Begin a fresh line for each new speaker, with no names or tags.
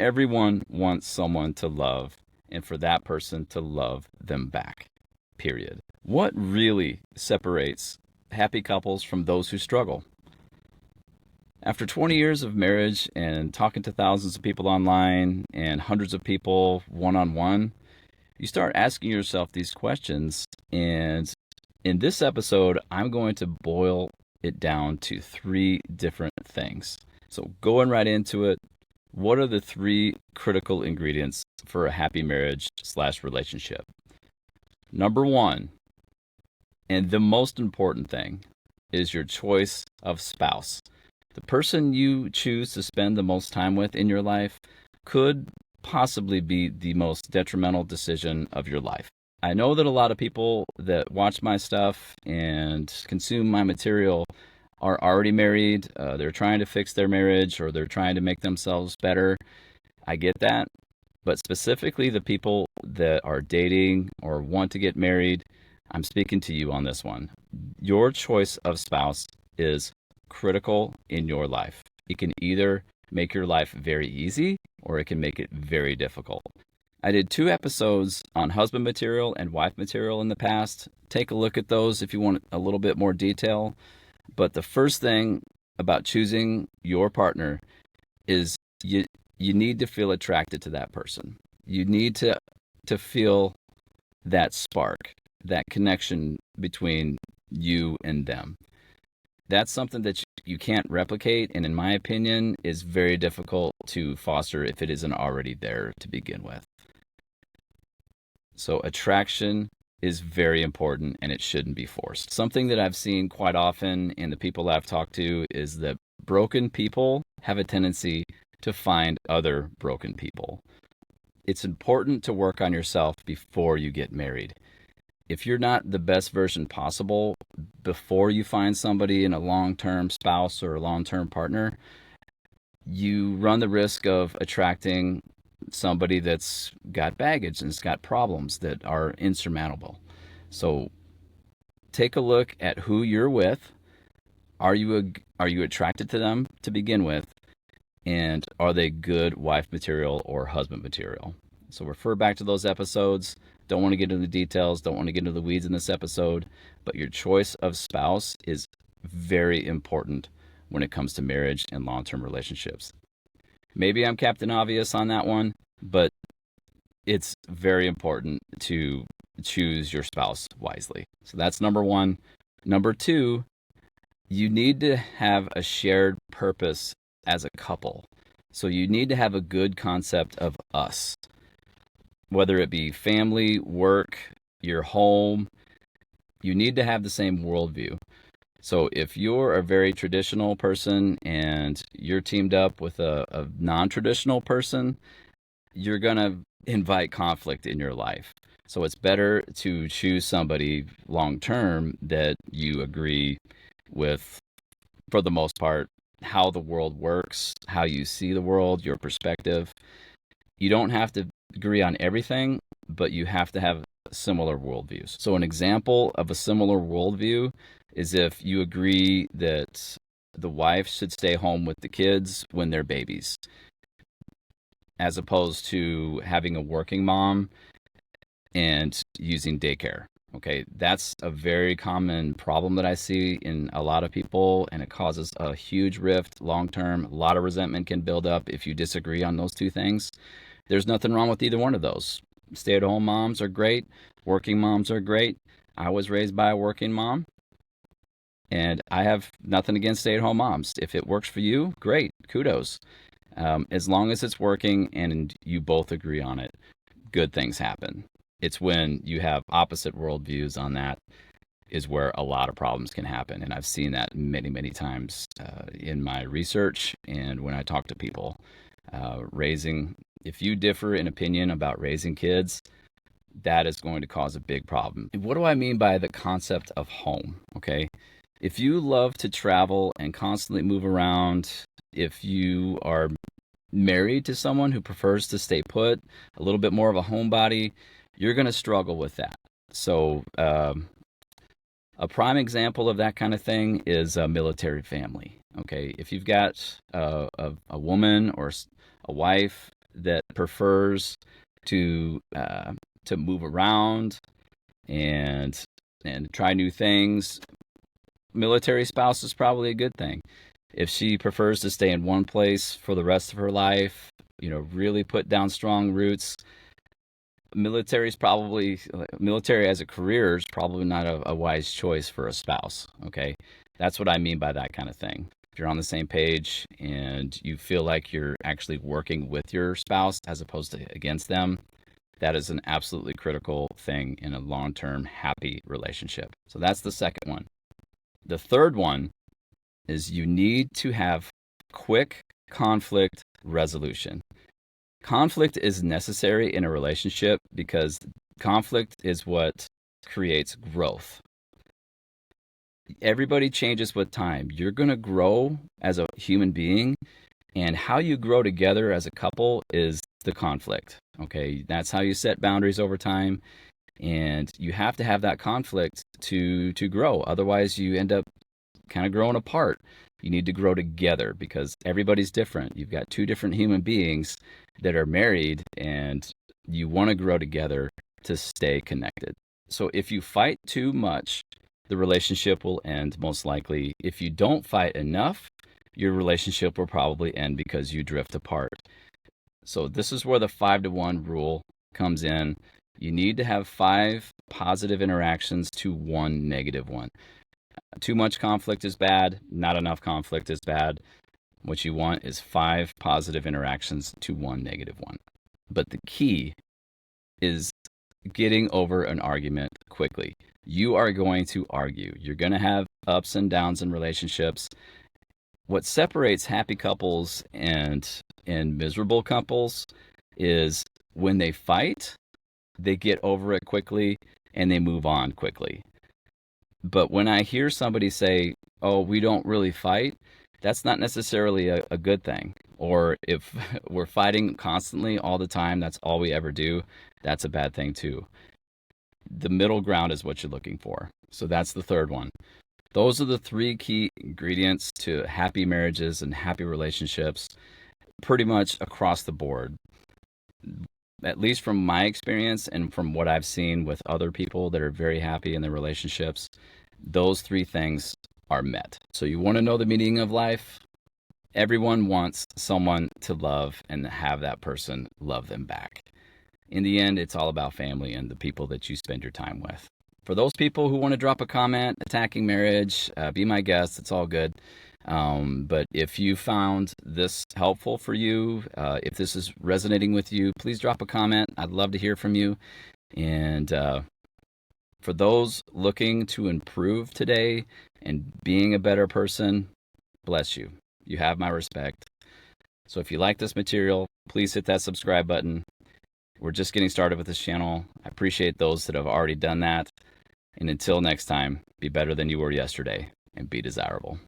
Everyone wants someone to love and for that person to love them back, period. What really separates happy couples from those who struggle? After 20 years of marriage and talking to thousands of people online and hundreds of people one on one, you start asking yourself these questions. And in this episode, I'm going to boil it down to three different things. So, going right into it, what are the three critical ingredients for a happy marriage slash relationship? Number one, and the most important thing, is your choice of spouse. The person you choose to spend the most time with in your life could possibly be the most detrimental decision of your life. I know that a lot of people that watch my stuff and consume my material are already married. They're trying to fix their marriage or they're trying to make themselves better. I get that. But specifically, the people that are dating or want to get married, I'm speaking to you on this one. Your choice of spouse is critical in your life. It can either make your life very easy or it can make it very difficult. I did 2 episodes on husband material and wife material in the past. Take a look at those if you want a little bit more detail. But the first thing about choosing your partner is you need to feel attracted to that person. You need to feel that spark, that connection between you and them. That's something that you can't replicate, and in my opinion, is very difficult to foster if it isn't already there to begin with. So attraction is very important, and it shouldn't be forced. Something that I've seen quite often in the people I've talked to is that broken people have a tendency to find other broken people. It's important to work on yourself before you get married. If you're not the best version possible before you find somebody in a long-term spouse or a long-term partner, you run the risk of attracting somebody that's got baggage and has got problems that are insurmountable. So take a look at who you're with. Are you attracted to them to begin with? And are they good wife material or husband material? So refer back to those episodes. Don't want to get into the details, don't want to get into the weeds in this episode, but your choice of spouse is very important when it comes to marriage and long-term relationships. Maybe I'm Captain Obvious on that one, but it's very important to choose your spouse wisely. So that's number one. Number two, you need to have a shared purpose as a couple. So you need to have a good concept of us. Whether it be family, work, your home, you need to have the same worldview. So if you're a very traditional person and you're teamed up with a non-traditional person, you're going to invite conflict in your life. So it's better to choose somebody long-term that you agree with, for the most part, how the world works, how you see the world, your perspective. You don't have to agree on everything, but you have to have similar worldviews. So an example of a similar worldview is if you agree that the wife should stay home with the kids when they're babies, as opposed to having a working mom and using daycare. Okay, that's a very common problem that I see in a lot of people, and it causes a huge rift long term. A lot of resentment can build up if you disagree on those two things. There's nothing wrong with either one of those. Stay-at-home moms are great. Working moms are great. I was raised by a working mom, and I have nothing against stay-at-home moms. If it works for you, great. Kudos. As long as it's working and you both agree on it, good things happen. It's when you have opposite worldviews on that is where a lot of problems can happen. And I've seen that many, many times in my research and when I talk to people. If you differ in opinion about raising kids, that is going to cause a big problem. What do I mean by the concept of home? Okay. If you love to travel and constantly move around, if you are married to someone who prefers to stay put, a little bit more of a homebody, you're going to struggle with that. So a prime example of that kind of thing is a military family. Okay, if you've got a woman or a wife that prefers to move around and try new things, military spouse is probably a good thing. If she prefers to stay in one place for the rest of her life, really put down strong roots, military as a career is probably not a wise choice for a spouse. Okay. That's what I mean by that kind of thing. If you're on the same page and you feel like you're actually working with your spouse as opposed to against them, that is an absolutely critical thing in a long-term happy relationship. So that's the second one. The third one is you need to have quick conflict resolution. Conflict is necessary in a relationship because conflict is what creates growth. Everybody changes with time. You're going to grow as a human being, and how you grow together as a couple is the conflict. Okay, that's how you set boundaries over time, and you have to have that conflict to grow. Otherwise, you end up kind of growing apart. You need to grow together because everybody's different. You've got two different human beings that are married, and you want to grow together to stay connected. So if you fight too much, the relationship will end most likely. If you don't fight enough, your relationship will probably end because you drift apart. So this is where the 5-to-1 rule comes in. You need to have 5 positive interactions to 1 negative one. Too much conflict is bad. Not enough conflict is bad. What you want is 5 positive interactions to 1 negative one. But the key is getting over an argument quickly. You are going to argue. You're going to have ups and downs in relationships. What separates happy couples and miserable couples is when they fight, they get over it quickly and they move on quickly. But when I hear somebody say, oh, we don't really fight, that's not necessarily a good thing. Or if we're fighting constantly all the time, that's all we ever do, that's a bad thing too. The middle ground is what you're looking for. So that's the third one. Those are the 3 key ingredients to happy marriages and happy relationships, pretty much across the board. At least from my experience and from what I've seen with other people that are very happy in their relationships, those 3 things are met. So you want to know the meaning of life? Everyone wants someone to love and have that person love them back. In the end, it's all about family and the people that you spend your time with. For those people who want to drop a comment attacking marriage, be my guest. It's all good. But if you found this helpful for you, if this is resonating with you, please drop a comment. I'd love to hear from you. And for those looking to improve today and being a better person, bless you. You have my respect. So if you like this material, please hit that subscribe button. We're just getting started with this channel. I appreciate those that have already done that. And until next time, be better than you were yesterday and be desirable.